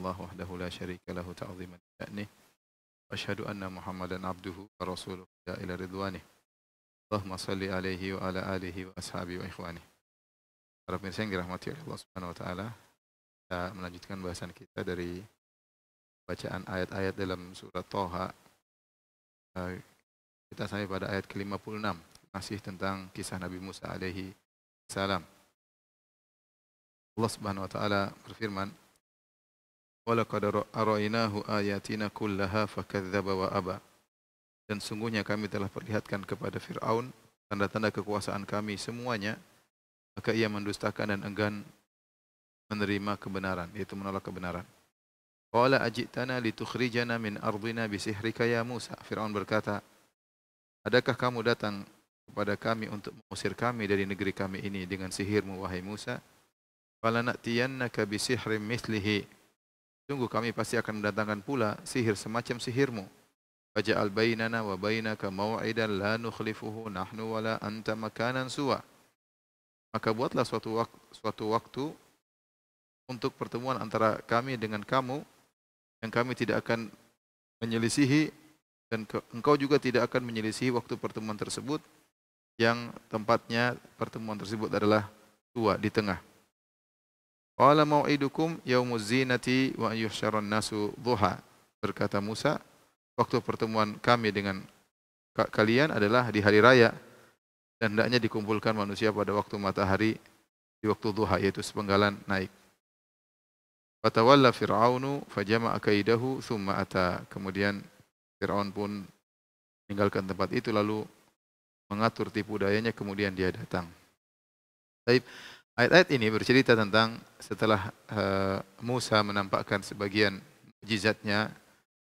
illallah wahdahu la syarika lahu ta'ziman sya'nih. Wa asyhadu anna Muhammadan abduhu wa rasuluhu ila ridwanih. Allahumma salli alaihi wa ala alihi wa ashabihi wa ikhwanih. Para pemirsa yang dirahmati oleh Allah Subhanahu wa taala, kita melanjutkan bahasan kita dari bacaan ayat-ayat dalam surat Thaha. Kita sampai pada ayat ke-56, masih tentang kisah Nabi Musa alaihi salam. Allah Subhanahu wa taala berfirman, "Wa laqad arainahu ayatina kullaha fakadzdzaba wa aba." Dan sungguhnya kami telah perlihatkan kepada Fir'aun tanda-tanda kekuasaan kami semuanya, maka ia mendustakan dan enggan menerima kebenaran, yaitu menolak kebenaran. Qala ajitana litukhrijana min ardina bisihrika ya Musa. Fir'aun berkata, adakah kamu datang kepada kami untuk mengusir kami dari negeri kami ini dengan sihirmu wahai Musa? Falanatiyannaka bisihrin mithlihi. Sungguh kami pasti akan mendatangkan pula sihir semacam sihirmu. Faja'al bainana wa bainaka maw'idan la nukhlifuhu nahnu wala anta makanan suwa. Maka buatlah suatu waktu untuk pertemuan antara kami dengan kamu yang kami tidak akan menyelisihi, dan engkau juga tidak akan menyelisihi waktu pertemuan tersebut yang tempatnya pertemuan tersebut adalah tua di tengah. Qala mau'idukum yaumuz zinati wa yuhsyarun nasu dhuha. Berkata Musa, waktu pertemuan kami dengan kalian adalah di hari raya dan hendaknya dikumpulkan manusia pada waktu matahari di waktu duha, yaitu sepenggalan naik. Fatawalla Fir'aunu fajama'a kaidahu thumma ata. Kemudian Fir'aun pun meninggalkan tempat itu lalu mengatur tipu dayanya, kemudian dia datang. Baik. Ayat-ayat ini bercerita tentang setelah Musa menampakkan sebagian mukjizatnya,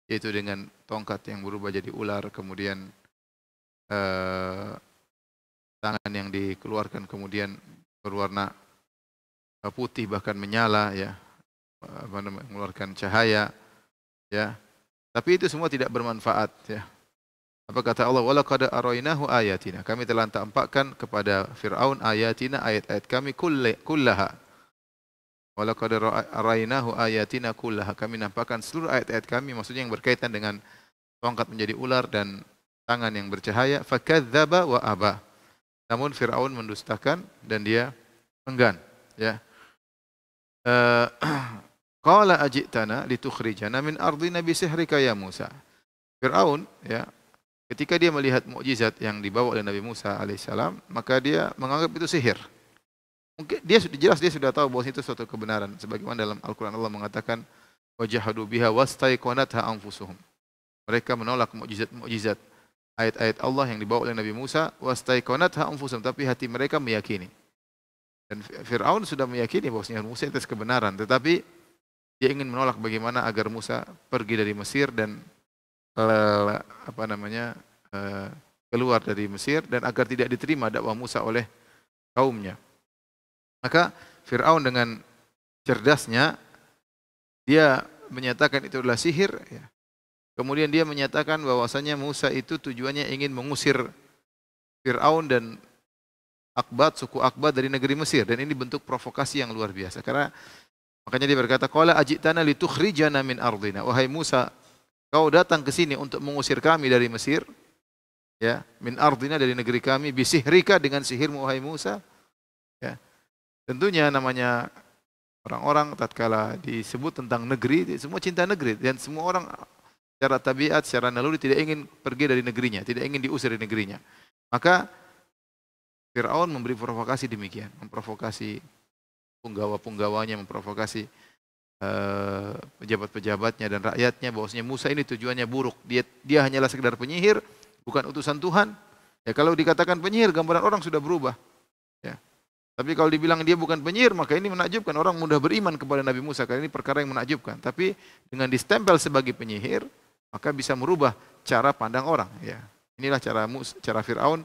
yaitu dengan tongkat yang berubah jadi ular, kemudian tangan yang dikeluarkan kemudian berwarna putih bahkan menyala, ya, mengeluarkan cahaya, ya. Tapi itu semua tidak bermanfaat, ya. Apa kata Allah? Walaqad arainahu ayatina. Kami telah tampakkan kepada Fir'aun ayatina, ayat-ayat kami kullaha. Walaqad arainahu ayatina kullaha. Kami nampakkan seluruh ayat-ayat kami, maksudnya yang berkaitan dengan tongkat menjadi ular dan tangan yang bercahaya. Fakadzdzaba wa aba. Namun Fir'aun mendustakan dan dia enggan, ya. Qala ajitana litukhrijana min ardina bisihrika ya Musa. Fir'aun, ya, ketika dia melihat mukjizat yang dibawa oleh Nabi Musa alaihissalam, maka dia menganggap itu sihir. Mungkin dia sudah tahu bahwa itu suatu kebenaran. Sebagaimana dalam Al-Quran Allah mengatakan, wajahadu biha wastaiqanatha anfusuhum. Mereka menolak mukjizat ayat-ayat Allah yang dibawa oleh Nabi Musa, wastaiqanatha anfusuhum, tapi hati mereka meyakini. Dan Fir'aun sudah meyakini bahwasanya Musa itu kebenaran, tetapi dia ingin menolak bagaimana agar Musa pergi dari Mesir dan keluar dari Mesir, dan agar tidak diterima dakwah Musa oleh kaumnya. Maka Fir'aun dengan cerdasnya dia menyatakan itu adalah sihir, ya. Kemudian dia menyatakan bahwasanya Musa itu tujuannya ingin mengusir Fir'aun dan suku Akbat dari negeri Mesir, dan ini bentuk provokasi yang luar biasa. Karena makanya dia berkata, qala ajitana litukhrijana min ardina. Wahai Musa, kau datang ke sini untuk mengusir kami dari Mesir, ya, min ardina, dari negeri kami, bisihrika, dengan sihirmu wahai Musa, ya. Tentunya namanya orang-orang tatkala disebut tentang negeri, semua cinta negeri, dan semua orang secara tabiat, secara naluri tidak ingin pergi dari negerinya, tidak ingin diusir dari negerinya. Maka Fir'aun memberi provokasi demikian, memprovokasi punggawa-punggawanya, memprovokasi pejabat-pejabatnya dan rakyatnya bahwasanya Musa ini tujuannya buruk. Dia hanyalah sekedar penyihir, bukan utusan Tuhan. Ya, kalau dikatakan penyihir, gambaran orang sudah berubah. Ya. Tapi kalau dibilang dia bukan penyihir, maka ini menakjubkan. Orang mudah beriman kepada Nabi Musa, karena ini perkara yang menakjubkan. Tapi dengan distempel sebagai penyihir, maka bisa merubah cara pandang orang. Ya. Inilah cara Fir'aun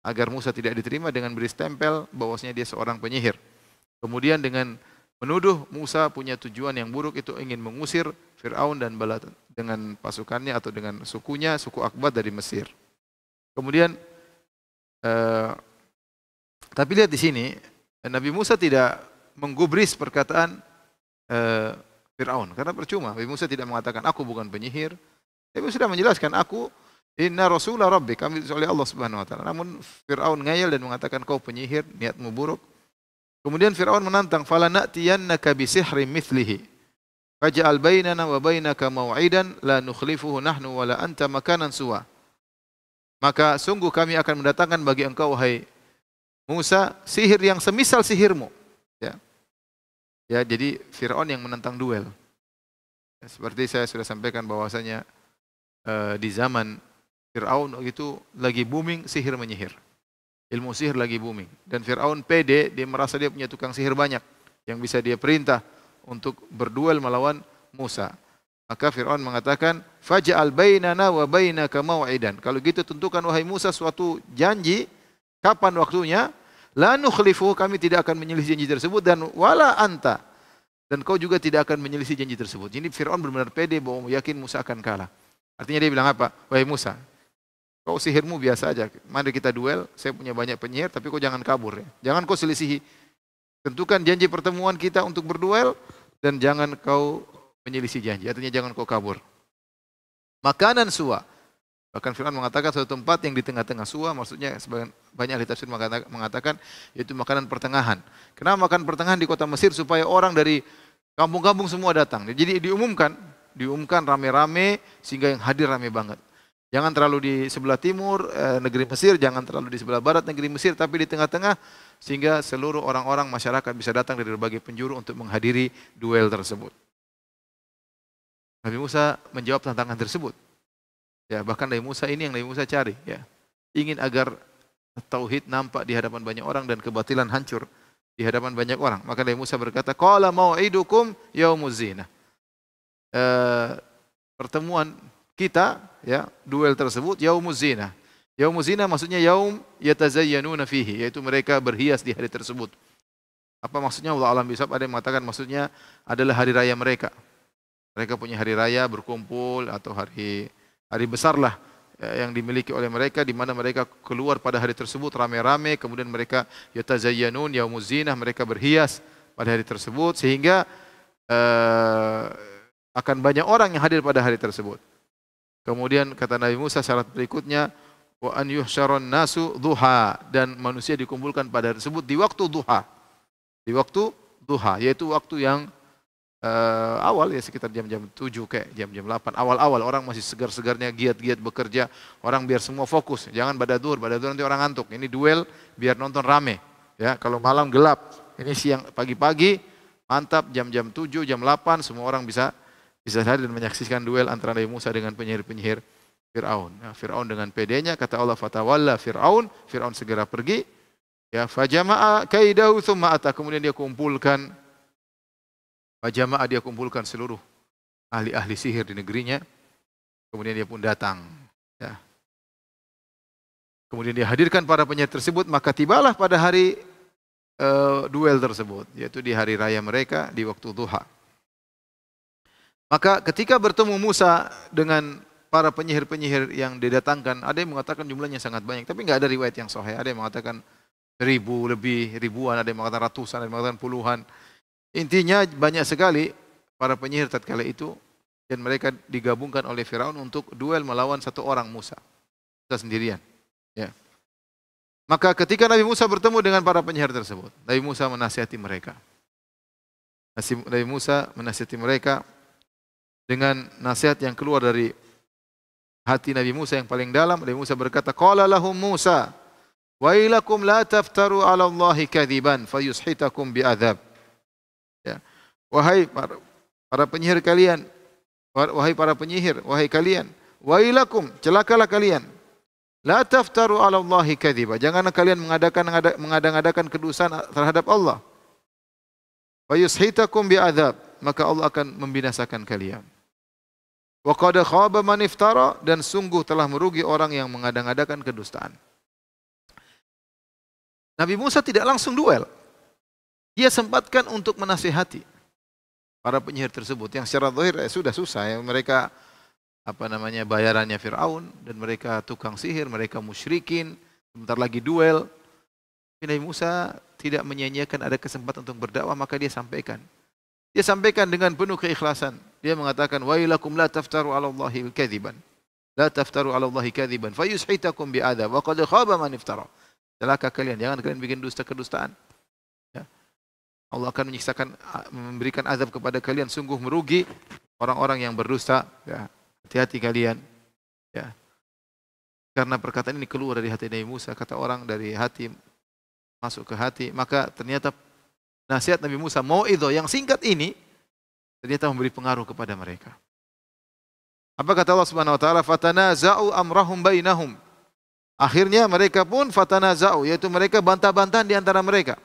agar Musa tidak diterima, dengan beri stempel bahwasanya dia seorang penyihir. Kemudian dengan menuduh Musa punya tujuan yang buruk, itu ingin mengusir Fir'aun dan dengan pasukannya atau dengan sukunya, suku Akbat dari Mesir. Kemudian tapi lihat di sini, Nabi Musa tidak menggubris perkataan Fir'aun. Karena percuma, Nabi Musa tidak mengatakan aku bukan penyihir. Nabi Musa sudah menjelaskan aku inna rasulah rabbi, kami diutus oleh Allah Subhanahu wa taala. Namun Fir'aun ngayal dan mengatakan kau penyihir, niatmu buruk. Kemudian Fir'aun menantang, fala na'tiyannaka bisihrin mithlihi. Faj'al bainana wa bainaka maw'idan la nukhlifuhu nahnu wa la anta makanan suwa. Maka sungguh kami akan mendatangkan bagi engkau wahai Musa sihir yang semisal sihirmu. Ya. Ya, jadi Fir'aun yang menentang duel. Ya, seperti saya sudah sampaikan bahwasanya di zaman Fir'aun itu lagi booming sihir menyihir. Ilmu sihir lagi booming. Dan Fir'aun pede, dia merasa dia punya tukang sihir banyak yang bisa dia perintah untuk berduel melawan Musa. Maka Fir'aun mengatakan, faj'al bainana wa bainaka maw'idan. Kalau gitu tentukan wahai Musa suatu janji, kapan waktunya? La nukhlifu, kami tidak akan menyelisih janji tersebut, dan wala anta, dan kau juga tidak akan menyelisih janji tersebut. Jadi Fir'aun benar-benar pede bahwa yakin Musa akan kalah. Artinya dia bilang apa? Wahai Musa, kau sihirmu biasa aja. Mari kita duel, saya punya banyak penyihir, tapi kau jangan kabur ya. Jangan kau selisihi. Tentukan janji pertemuan kita untuk berduel, dan jangan kau menyelisih janji. Artinya jangan kau kabur. Makanan suwa. Bahkan Fir'aun mengatakan suatu tempat yang di tengah-tengah suwa, maksudnya sebagian banyak ahli tafsir mengatakan yaitu makanan pertengahan. Kenapa makan pertengahan di kota Mesir? Supaya orang dari kampung-kampung semua datang. Jadi diumumkan rame-rame sehingga yang hadir rame banget. Jangan terlalu di sebelah timur negeri Mesir, jangan terlalu di sebelah barat negeri Mesir, tapi di tengah-tengah sehingga seluruh orang-orang masyarakat bisa datang dari berbagai penjuru untuk menghadiri duel tersebut. Nabi Musa menjawab tantangan tersebut. Ya, bahkan Nabi Musa ini yang Nabi Musa cari, ya. Ingin agar tauhid nampak di hadapan banyak orang dan kebatilan hancur di hadapan banyak orang. Maka Nabi Musa berkata, qala mau'idukum yaumuz zinah. Pertemuan kita, ya, duel tersebut yaumuz zinah. Yaumuz zinah maksudnya yaum yatazayyanuna fihi, yaitu mereka berhias di hari tersebut. Apa maksudnya? Allah alam bisawab. Ada yang mengatakan maksudnya adalah hari raya mereka. Mereka punya hari raya berkumpul atau hari besar lah yang dimiliki oleh mereka, di mana mereka keluar pada hari tersebut rame-rame, kemudian mereka yatazayyanun yaumuz zinah, mereka berhias pada hari tersebut sehingga akan banyak orang yang hadir pada hari tersebut. Kemudian kata Nabi Musa syarat berikutnya, wa an yuhsyaron nasu duha, dan manusia dikumpulkan pada hari tersebut di waktu duha. Di waktu duha, yaitu waktu yang awal, ya sekitar jam-jam 7 kayak jam-jam 8, awal-awal orang masih segar-segarnya giat-giat bekerja, orang biar semua fokus, jangan pada duhur nanti orang ngantuk. Ini duel biar nonton rame, ya. Kalau malam gelap, ini siang pagi-pagi mantap, jam-jam 7, jam 8 semua orang bisa hadir dan menyaksikan duel antara Nabi Musa dengan penyihir-penyihir Fir'aun. Ya, Fir'aun dengan pedenya, kata Allah, fatawalla Fir'aun segera pergi, ya, fajama'a kaidahu tsumma ata, kemudian dia kumpulkan seluruh ahli-ahli sihir di negerinya. Kemudian dia pun datang. Ya. Kemudian dia hadirkan para penyihir tersebut. Maka tibalah pada hari duel tersebut. Yaitu di hari raya mereka di waktu duha. Maka ketika bertemu Musa dengan para penyihir-penyihir yang didatangkan. Ada yang mengatakan jumlahnya sangat banyak. Tapi nggak ada riwayat yang sahih. Ada yang mengatakan ribuan. Ada yang mengatakan ratusan. Ada yang mengatakan puluhan. Intinya banyak sekali para penyihir tatkala itu, dan mereka digabungkan oleh Firaun untuk duel melawan satu orang Musa sendirian. Ya. Maka ketika Nabi Musa bertemu dengan para penyihir tersebut, Nabi Musa menasihati mereka. Nabi Musa menasihati mereka dengan nasihat yang keluar dari hati Nabi Musa yang paling dalam. Nabi Musa berkata, qala lahum Musa, wailakum la taftaru 'ala Allahi kadziban fayushitakum bi'adzab. Ya. Wahai para penyihir kalian, wahai para penyihir, wahai kalian, wailakum, celakalah kalian. La taftaru 'ala Allahi kadziba. Janganlah kalian mengada-ngadakan kedustaan terhadap Allah. Wa yushitakum bi'adzab, maka Allah akan membinasakan kalian. Wa qad khaba man iftara, dan sungguh telah merugi orang yang mengada-ngadakan kedustaan. Nabi Musa tidak langsung duel. Dia sempatkan untuk menasihati para penyihir tersebut yang secara zahir sudah susah ya, mereka bayarannya Fir'aun dan mereka tukang sihir, mereka musyrikin, sebentar lagi duel. Nabi Musa tidak menyia-nyiakan ada kesempatan untuk berdakwah, maka dia sampaikan Dia sampaikan dengan penuh keikhlasan. Dia mengatakan, "Wailakum la taftaru 'ala Allahi kadziban. La taftaru 'ala Allahi kadziban fayushitakum bi'adzab wa qad khaba man iftara." Celaka kalian, jangan kalian bikin dusta kedustaan. Ya. Allah akan memberikan azab kepada kalian, sungguh merugi orang-orang yang berdusta. Ya. Hati-hati kalian. Ya. Karena perkataan ini keluar dari hati Nabi Musa, kata orang dari hati masuk ke hati, maka ternyata nasihat Nabi Musa mau'idhah yang singkat ini ternyata memberi pengaruh kepada mereka. Apa kata Allah Subhanahu wa taala? Fatanaza'u amrahum bainahum. Akhirnya mereka pun fatanaza'u, yaitu mereka bantah-bantahan di antara mereka.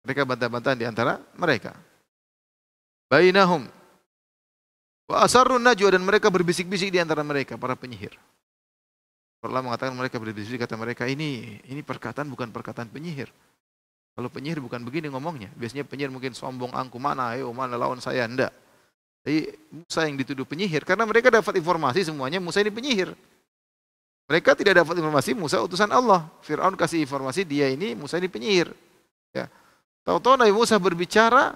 Mereka bantah-bantahan di antara mereka. Bainahum. Wa asarrun najwa, dan mereka berbisik-bisik di antara mereka, para penyihir. Allah mengatakan mereka berbisik, kata mereka, ini perkataan bukan perkataan penyihir. Kalau penyihir bukan begini ngomongnya. Biasanya penyihir mungkin sombong, angku, mana lawan saya, enggak. Jadi Musa yang dituduh penyihir, karena mereka dapat informasi semuanya Musa ini penyihir. Mereka tidak dapat informasi Musa utusan Allah. Fir'aun kasih informasi dia ini, Musa ini penyihir. Ya. Tahu-tahu Nabi Musa berbicara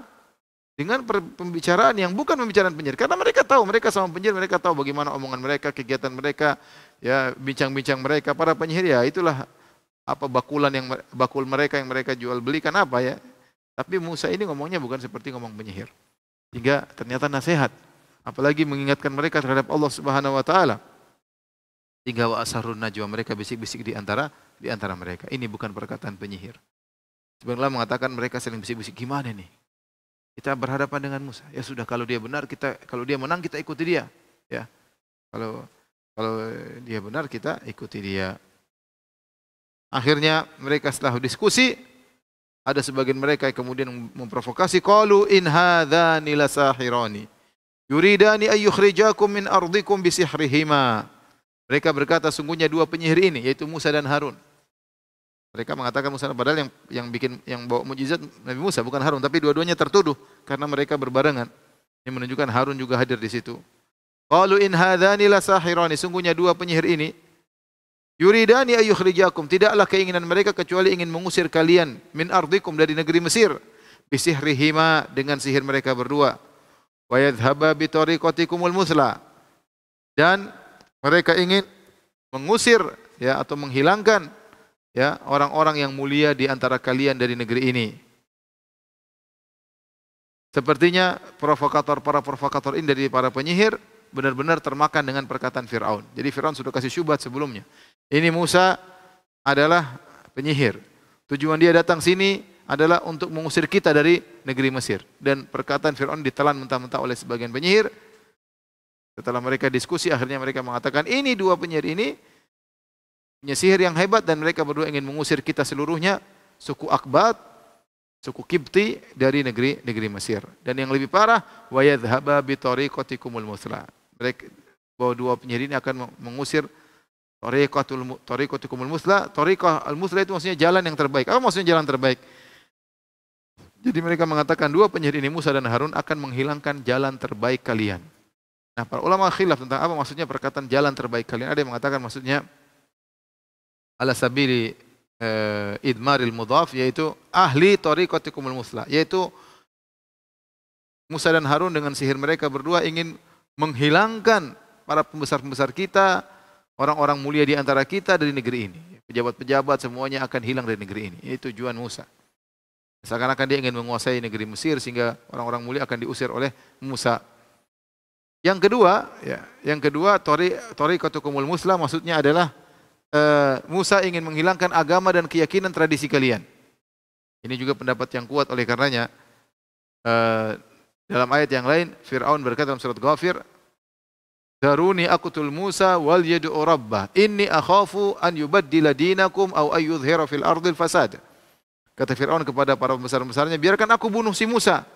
dengan pembicaraan yang bukan pembicaraan penyihir. Karena mereka tahu, mereka sama penyihir, mereka tahu bagaimana omongan mereka, kegiatan mereka, ya bincang-bincang mereka. Para penyihir ya itulah apa bakul mereka yang mereka jual belikan apa ya. Tapi Musa ini ngomongnya bukan seperti ngomong penyihir. Hingga ternyata nasihat, apalagi mengingatkan mereka terhadap Allah Subhanahu wa taala. Hingga wa asarrun najwa, mereka bisik-bisik di antara mereka. Ini bukan perkataan penyihir. Sebenarnya mengatakan mereka saling bisik-bisik, gimana nih? Kita berhadapan dengan Musa. Ya sudah, kalau dia benar kalau dia menang kita ikuti dia, ya. Kalau dia benar kita ikuti dia. Akhirnya mereka setelah diskusi, ada sebagian mereka yang kemudian memprovokasi, qalu in hadzani lasahirani yuridani ay yukhrijakum min ardikum bisihrihima. Mereka berkata, sungguhnya dua penyihir ini, yaitu Musa dan Harun. Mereka mengatakan Musa, padahal yang bawa mukjizat Nabi Musa bukan Harun, tapi dua-duanya tertuduh karena mereka berbarengan. Ini menunjukkan Harun juga hadir di situ. Qalu in hadzani lasahirani, sungguhnya dua penyihir ini yuridani ay yukhrijakum, tidaklah keinginan mereka kecuali ingin mengusir kalian min ardikum, dari negeri Mesir, bisihrihima, dengan sihir mereka berdua, wa yadhhaba bi tariqatikumul musla, dan mereka ingin mengusir ya atau menghilangkan ya orang-orang yang mulia di antara kalian dari negeri ini. Sepertinya para provokator ini dari para penyihir benar-benar termakan dengan perkataan Fir'aun. Jadi Fir'aun sudah kasih syubhat sebelumnya. Ini Musa adalah penyihir. Tujuan dia datang sini adalah untuk mengusir kita dari negeri Mesir. Dan perkataan Fir'aun ditelan mentah-mentah oleh sebagian penyihir. Setelah mereka diskusi, akhirnya mereka mengatakan, ini dua penyihir ini punya sihir yang hebat dan mereka berdua ingin mengusir kita seluruhnya, suku Akbat, suku Kipti, dari negeri Mesir. Dan yang lebih parah, wa yadhhaba bi tariqatikumul musla. Mereka bahwa dua penyihir ini akan mengusir tariqatikumul musla. Tariqah al-musla itu maksudnya jalan yang terbaik. Apa maksudnya jalan terbaik? Jadi mereka mengatakan dua penyihir ini, Musa dan Harun, akan menghilangkan jalan terbaik kalian. Nah, para ulama khilaf tentang apa maksudnya perkataan jalan terbaik kalian. Ada yang mengatakan maksudnya ala sabili idmaril mudhaf, yaitu ahli tariqatikumul musla, yaitu Musa dan Harun dengan sihir mereka berdua ingin menghilangkan para pembesar-pembesar kita, orang-orang mulia di antara kita dari negeri ini. Pejabat-pejabat semuanya akan hilang dari negeri ini. Ini tujuan Musa. Seakan-akan dia ingin menguasai negeri Mesir sehingga orang-orang mulia akan diusir oleh Musa. Yang kedua, tariqatukumul musla maksudnya adalah Musa ingin menghilangkan agama dan keyakinan tradisi kalian. Ini juga pendapat yang kuat, oleh karenanya dalam ayat yang lain Fir'aun berkata dalam surat Ghafir, "Daruni aqtul Musa wal yad'u rabbah, inni akhafu an yubaddila dinakum aw ay yudhhira fil ardil fasad." Kata Fir'aun kepada para pembesar-pembesarnya, biarkan aku bunuh si Musa.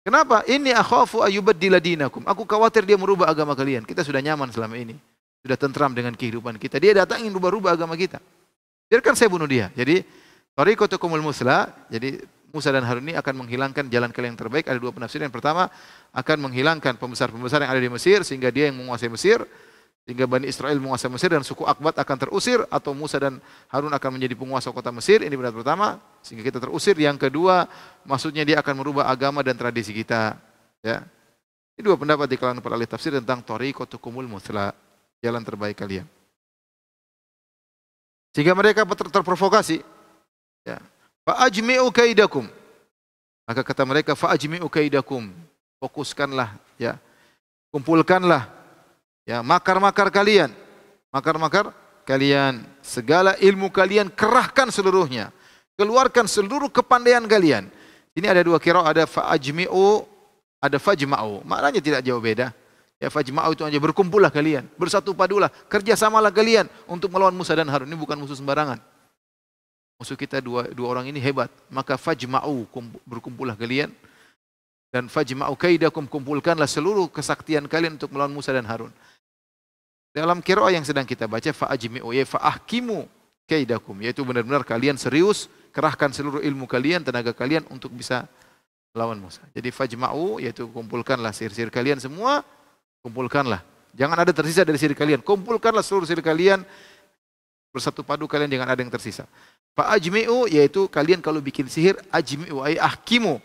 Kenapa? Inni akhafu ay yubaddila dinakum. Aku khawatir dia merubah agama kalian. Kita sudah nyaman selama ini. Sudah tentram dengan kehidupan kita. Dia datang ingin rubah-rubah agama kita. Biarkan saya bunuh dia. Jadi tariqatukumul musla, jadi Musa dan Harun ini akan menghilangkan jalan kalian yang terbaik. Ada dua penafsiran. Yang pertama, akan menghilangkan pembesar-pembesar yang ada di Mesir sehingga dia yang menguasai Mesir. Sehingga Bani Israel menguasai Mesir dan suku Akbat akan terusir, atau Musa dan Harun akan menjadi penguasa kota Mesir. Ini pendapat pertama, sehingga kita terusir. Yang kedua, maksudnya dia akan merubah agama dan tradisi kita. Ya. Ini dua pendapat di kalangan para ahli tafsir tentang thariqatukumul muthla, jalan terbaik kalian. Sehingga mereka terprovokasi. Ya. Fa'ajmi'u kaidakum. Maka kata mereka, fa'ajmi'u kaidakum. Fokuskanlah, ya. Kumpulkanlah, ya, makar-makar kalian. Makar-makar kalian. Segala ilmu kalian kerahkan seluruhnya. Keluarkan seluruh kepandaian kalian. Ini ada dua qiraah, ada fa'ajmi'u, ada fajma'u. Maknanya tidak jauh beda. Ya, fajma'u itu aja, berkumpullah kalian, bersatu padulah, kerjasamalah kalian untuk melawan Musa dan Harun. Ini bukan musuh sembarangan. Musuh kita dua orang ini hebat. Maka fajma'u, berkumpullah kalian. Dan fajma'u kaidakum, kumpulkanlah seluruh kesaktian kalian untuk melawan Musa dan Harun. Dalam qiraah yang sedang kita baca, fa'ajmi'u, ya fa'ahkimu kaidakum, yaitu benar-benar kalian serius, kerahkan seluruh ilmu kalian, tenaga kalian untuk bisa melawan Musa. Jadi fajma'u, yaitu kumpulkanlah sihir-sihir kalian semua, kumpulkanlah. Jangan ada tersisa dari sihir kalian. Kumpulkanlah seluruh sihir kalian, bersatu padu kalian, jangan ada yang tersisa. Fa'ajmi'u, yaitu kalian kalau bikin sihir, ajmi'u, ay ahkimu,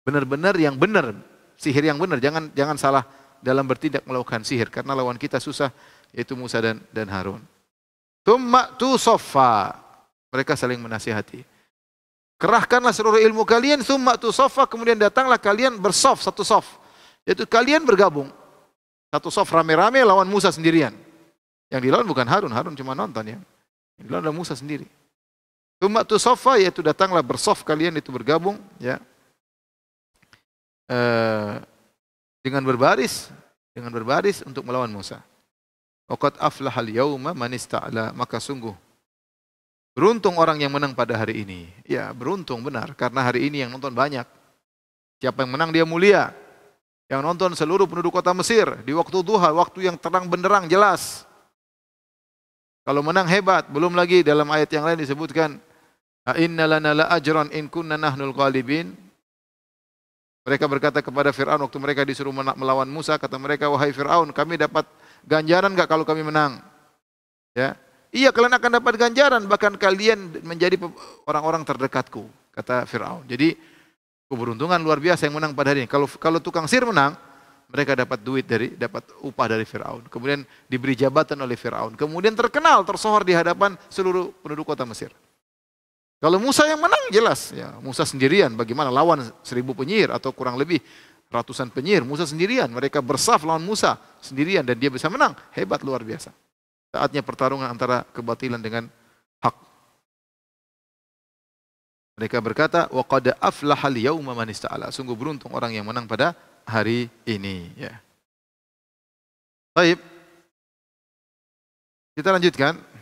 benar-benar yang benar, sihir yang benar, jangan salah dalam bertindak melakukan sihir, karena lawan kita susah, yaitu Musa dan Harun. Tsumma tu soffa, mereka saling menasihati. Kerahkanlah seluruh ilmu kalian, tsumma tu soffa, kemudian datanglah kalian bersof, satu sof, yaitu kalian bergabung, satu sof rame-rame lawan Musa sendirian. Yang dilawan bukan Harun, Harun cuma nonton ya. Yang dilawan adalah Musa sendiri. Tsumma tu soffa, yaitu datanglah bersof kalian, itu bergabung, ya. Dengan berbaris untuk melawan Musa. Waqad aflahal yauma man ista'la, maka sungguh beruntung orang yang menang pada hari ini. Ya, beruntung benar, karena hari ini yang nonton banyak. Siapa yang menang dia mulia. Yang nonton seluruh penduduk kota Mesir di waktu duha, waktu yang terang benderang jelas. Kalau menang hebat, belum lagi dalam ayat yang lain disebutkan, inna lana la ajran in kunna nahnul ghalibin. Mereka berkata kepada Fir'aun waktu mereka disuruh melawan Musa, kata mereka, wahai Fir'aun, kami dapat ganjaran enggak kalau kami menang? Ya. Iya, kalian akan dapat ganjaran, bahkan kalian menjadi orang-orang terdekatku, kata Fir'aun. Jadi keberuntungan luar biasa yang menang pada hari ini. Kalau tukang sihir menang, mereka dapat dapat upah dari Fir'aun. Kemudian diberi jabatan oleh Fir'aun. Kemudian terkenal, tersohor di hadapan seluruh penduduk kota Mesir. Kalau Musa yang menang jelas, ya Musa sendirian. Bagaimana lawan 1000 penyihir atau kurang lebih ratusan penyihir, Musa sendirian. Mereka bersaf lawan Musa sendirian dan dia bisa menang. Hebat, luar biasa. Saatnya pertarungan antara kebatilan dengan hak. Mereka berkata, wa qad aflahal yauma man ista'ala. Sungguh beruntung orang yang menang pada hari ini, ya. Baik. Kita lanjutkan.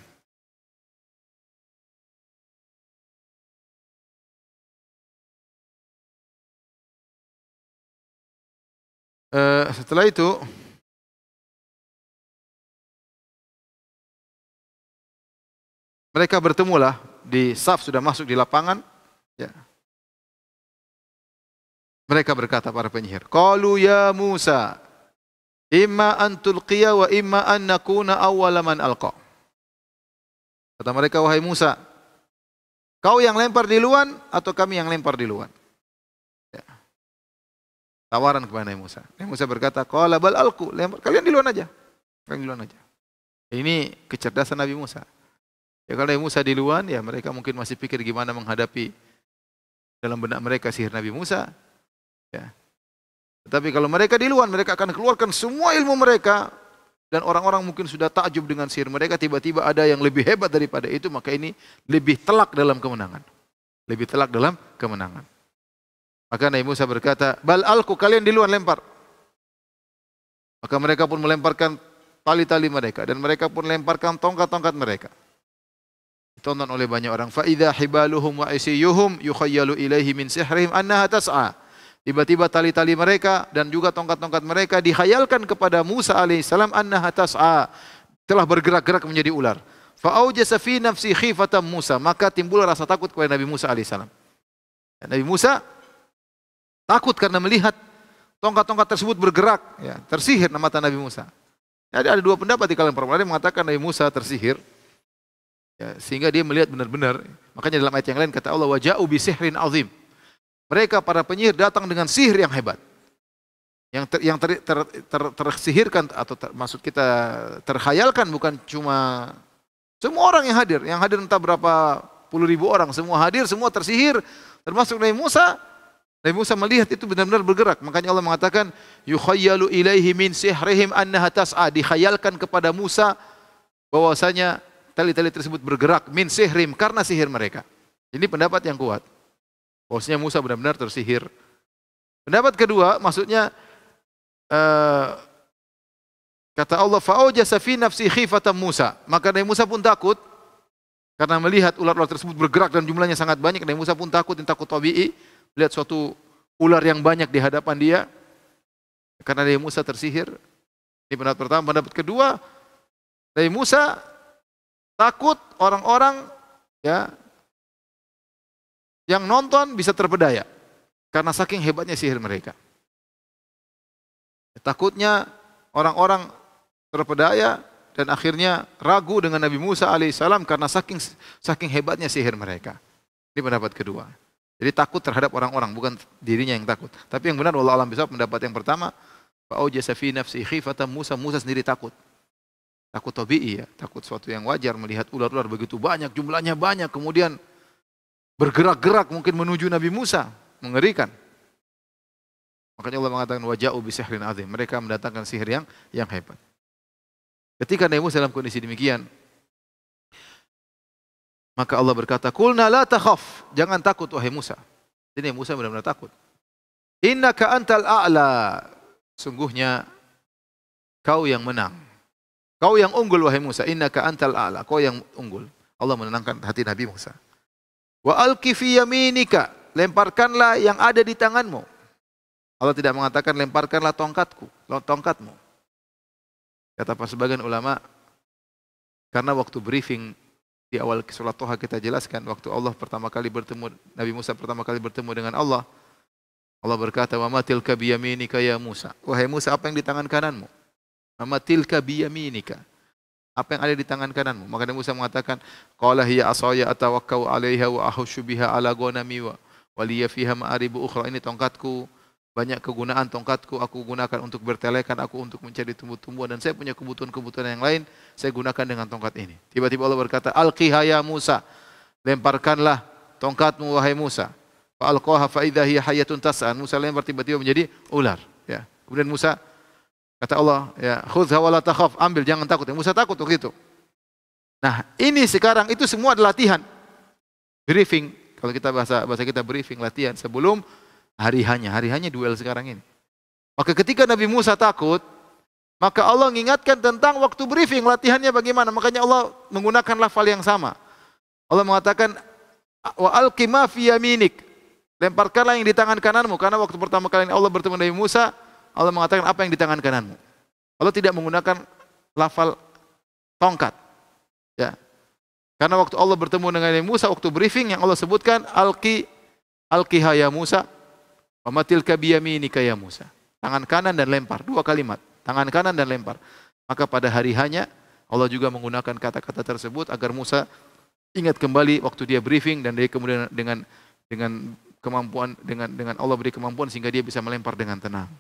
Setelah itu mereka bertemulah di saf, sudah masuk di lapangan, ya. Mereka berkata para penyihir, qalu ya Musa imma an tulqiya wa imma an nakuna awwala man alqa. Kata mereka, wahai Musa, kau yang lempar duluan atau kami yang lempar duluan? Tawaran kepada Nabi Musa. Nabi Musa berkata, qala bal alqu, lempar, kalian duluan aja. Kalian duluan aja. Ini kecerdasan Nabi Musa. Ya, kalau Nabi Musa duluan, ya mereka mungkin masih pikir gimana menghadapi dalam benak mereka sihir Nabi Musa. Ya. Tetapi kalau mereka duluan, mereka akan keluarkan semua ilmu mereka dan orang-orang mungkin sudah takjub dengan sihir mereka, tiba-tiba ada yang lebih hebat daripada itu, maka ini lebih telak dalam kemenangan. Lebih telak dalam kemenangan. Maka Nabi Musa berkata, bal alqu, kalian duluan lempar. Maka mereka pun melemparkan tali-tali mereka dan mereka pun lemparkan tongkat-tongkat mereka. Ditonton oleh banyak orang. Fa idza hibaluhum wa isiyuhum yukhayyalu ilaihi min sihrihim annaha tas'a. Tiba-tiba tali-tali mereka dan juga tongkat-tongkat mereka dihayalkan kepada Musa alaihissalam annaha tas'a, telah bergerak-gerak menjadi ular. Fa aujasa fi nafsi khifatan Musa, maka timbul rasa takut kepada Nabi Musa alaihissalam. Nabi Musa takut karena melihat tongkat-tongkat tersebut bergerak, ya, tersihir mata Nabi Musa. Jadi ada dua pendapat di kalangan para ulama. Ada yang mengatakan Nabi Musa tersihir, ya, sehingga dia melihat benar-benar. Makanya dalam ayat yang lain kata Allah, waja'u bisihrin azim. Mereka para penyihir datang dengan sihir yang hebat. Yang tersihirkan atau maksud kita terkhayalkan bukan cuma semua orang yang hadir entah berapa puluh ribu orang, semua hadir, semua tersihir, termasuk Nabi Musa. Nabi Musa melihat itu benar-benar bergerak. Makanya Allah mengatakan, yukhayyalu ilaihi min sihrihim annaha tas'a. Dikhayalkan kepada Musa bahwasanya tali-tali tersebut bergerak min sihrim karena sihir mereka. Ini pendapat yang kuat. Bahwasanya Musa benar-benar tersihir. Pendapat kedua, maksudnya kata Allah, fa'awjasa fi nafsi khifatan Musa. Maka Nabi Musa pun takut karena melihat ular-ular tersebut bergerak dan jumlahnya sangat banyak. Nabi Musa pun takut, takut tabi'i, lihat suatu ular yang banyak di hadapan dia. Karena Nabi Musa tersihir. Ini pendapat pertama. Pendapat kedua, Nabi Musa takut orang-orang ya yang nonton bisa terpedaya karena saking hebatnya sihir mereka. Takutnya orang-orang terpedaya dan akhirnya ragu dengan Nabi Musa alaihissalam karena saking hebatnya sihir mereka. Ini pendapat kedua. Jadi takut terhadap orang-orang, bukan dirinya yang takut. Tapi yang benar wallahu a'lam bishawab, pendapat yang pertama, fa'awjasa fi nafsi khifatan Musa. Musa sendiri takut. Takut tabi'i ya, takut suatu yang wajar melihat ular-ular begitu banyak, jumlahnya banyak, kemudian bergerak-gerak mungkin menuju Nabi Musa, mengerikan. Makanya Allah mengatakan waja'u bisihrin azim. Mereka mendatangkan sihir yang hebat. Ketika Nabi Musa dalam kondisi demikian, maka Allah berkata, "Qulna la takhaf." Jangan takut wahai Musa. Jadi Musa benar-benar takut. "Innaka antal a'la." Sungguhnya kau yang menang. Kau yang unggul wahai Musa. "Innaka antal a'la." Kau yang unggul. Allah menenangkan hati Nabi Musa. "Wa alqi fi yaminika." Lemparkanlah yang ada di tanganmu. Allah tidak mengatakan lemparkanlah tongkatmu. Kata sebagian ulama, karena waktu briefing di awal surat Toha kita jelaskan, waktu Allah pertama kali bertemu, Nabi Musa pertama kali bertemu dengan Allah, Allah berkata, "Wa ma tilka biyaminika ya Musa." Wahai Musa, apa yang di tangan kananmu? "Wa ma tilka biyaminika." Apa yang ada di tangan kananmu? Maka Nabi Musa mengatakan, "Qala hiya asaya atawakkau 'alaiha wa ahushu biha 'ala ghanami wa liya fiha ma'aribu ukhra." Ini tongkatku, banyak kegunaan tongkatku, aku gunakan untuk bertelekan, aku untuk mencari tumbuh-tumbuhan, dan saya punya kebutuhan-kebutuhan yang lain, saya gunakan dengan tongkat ini. Tiba-tiba Allah berkata, "Alqiha ya Musa." Lemparkanlah tongkatmu wahai Musa. Fa alqaha fa idza hiya hayyatun tas'an. Musa lempar, tiba-tiba menjadi ular, ya. Kemudian Musa kata Allah, ya, "Khudhha wa la takhaf." Ambil, jangan takut. Ya, Musa takut waktu itu. Nah, ini sekarang itu semua adalah latihan. Briefing, kalau kita bahasa kita briefing, latihan sebelum hari hanya duel sekarang ini. Maka ketika Nabi Musa takut, maka Allah mengingatkan tentang waktu briefing, latihannya bagaimana. Makanya Allah menggunakan lafal yang sama. Allah mengatakan, "Wa alqi ma fi yaminik." Lemparkanlah yang di tangan kananmu. Karena waktu pertama kali Allah bertemu Nabi Musa, Allah mengatakan apa yang di tangan kananmu. Allah tidak menggunakan lafal tongkat. Ya. Karena waktu Allah bertemu dengan Nabi Musa, waktu briefing yang Allah sebutkan, "Alqiha ya Musa." "Wa ma tilka biyaminika ya Musa." Tangan kanan dan lempar, dua kalimat. Tangan kanan dan lempar. Maka pada hari hanya Allah juga menggunakan kata-kata tersebut agar Musa ingat kembali waktu dia briefing, dan dia kemudian dengan kemampuan dengan Allah beri kemampuan sehingga dia bisa melempar dengan tenang.